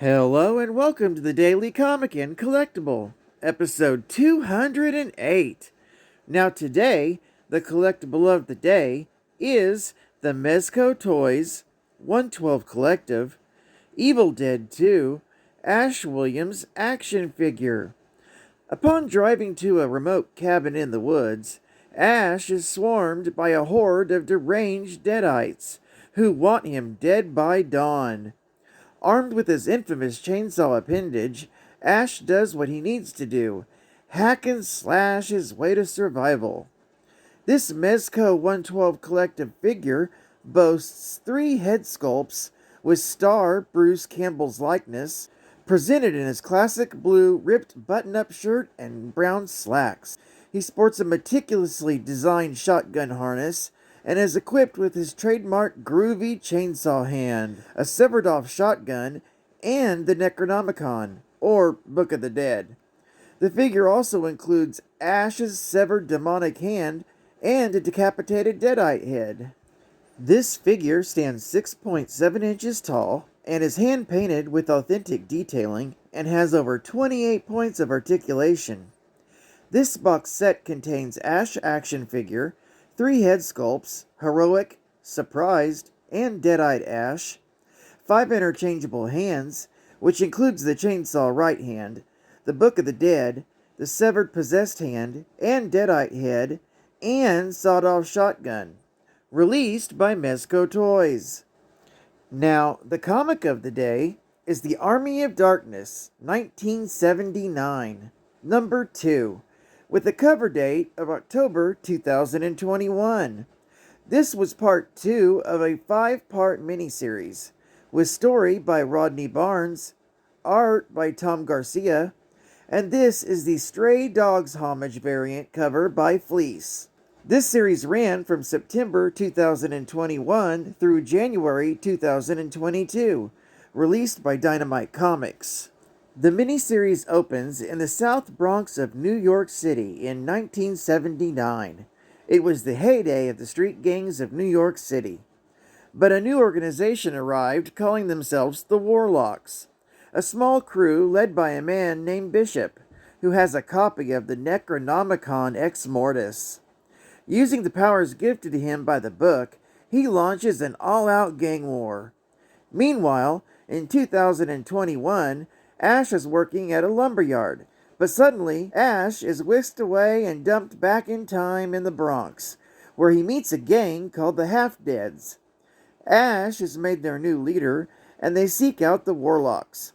Hello and welcome to the Daily Comic and Collectible, episode 208. Now today, the collectible of the day is the Mezco Toys 112 Collective Evil Dead 2 Ash Williams action figure. Upon driving to a remote cabin in the woods, Ash is swarmed by a horde of deranged deadites who want him dead by dawn. Armed with his infamous chainsaw appendage, Ash does what he needs to do: hack and slash his way to survival. This Mezco 112 collective figure boasts 3 head sculpts with star Bruce Campbell's likeness, presented in his classic blue ripped button-up shirt and brown slacks. He sports a meticulously designed shotgun harness and is equipped with his trademark groovy chainsaw hand, a severed-off shotgun, and the Necronomicon, or Book of the Dead. The figure also includes Ash's severed demonic hand and a decapitated deadite head. This figure stands 6.7 inches tall and is hand-painted with authentic detailing and has over 28 points of articulation. This box set contains Ash action figure, 3 head sculpts, Heroic, Surprised, and Deadite Ash, 5 interchangeable hands, which includes the chainsaw right hand, the Book of the Dead, the severed possessed hand, and Deadite head, and sawed-off shotgun. Released by Mezco Toys. Now, the comic of the day is The Army of Darkness, 1979, number 2. With a cover date of October 2021. This was part 2 of a 5-part miniseries, with story by Rodney Barnes, art by Tom Garcia, and this is the Stray Dogs homage variant cover by Fleece. This series ran from September 2021 through January 2022, released by Dynamite Comics. The miniseries opens in the South Bronx of New York City in 1979. It was the heyday of the street gangs of New York City. But a new organization arrived calling themselves the Warlocks, a small crew led by a man named Bishop, who has a copy of the Necronomicon Ex Mortis. Using the powers gifted to him by the book, he launches an all-out gang war. Meanwhile, in 2021, Ash is working at a lumberyard, but suddenly Ash is whisked away and dumped back in time in the Bronx, where he meets a gang called the Half-Deads. Ash is made their new leader, and they seek out the Warlocks.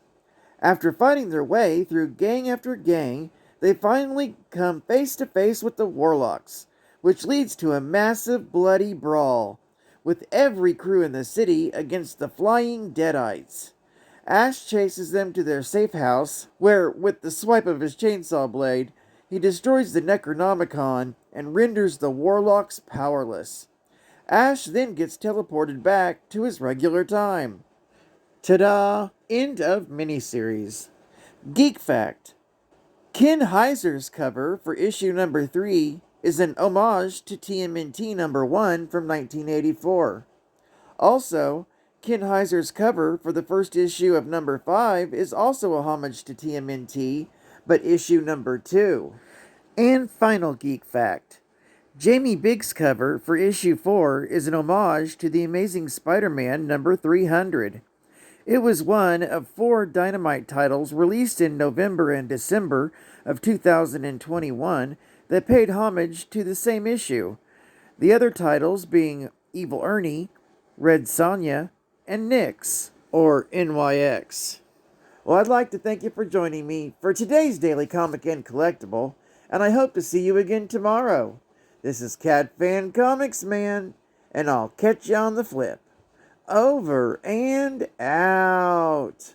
After fighting their way through gang after gang, they finally come face to face with the Warlocks, which leads to a massive bloody brawl, with every crew in the city against the flying Deadites. Ash chases them to their safe house, where, with the swipe of his chainsaw blade, he destroys the Necronomicon and renders the Warlocks powerless. Ash then gets teleported back to his regular time. Ta-da! End of miniseries. Geek Fact: Ken Heiser's cover for issue number 3 is an homage to TMNT number 1 from 1984. Also, Ken Heiser's cover for the first issue of number 5 is also a homage to TMNT, but issue number 2. And final geek fact: Jamie Bigg's cover for issue 4 is an homage to The Amazing Spider-Man number 300. It was one of 4 Dynamite titles released in November and December of 2021 that paid homage to the same issue, the other titles being Evil Ernie, Red Sonja, and Nyx, or NYX. Well, I'd like to thank you for joining me for today's Daily Comic and Collectible, and I hope to see you again tomorrow. This is CatFan ComicsMan, and I'll catch you on the flip. Over and out.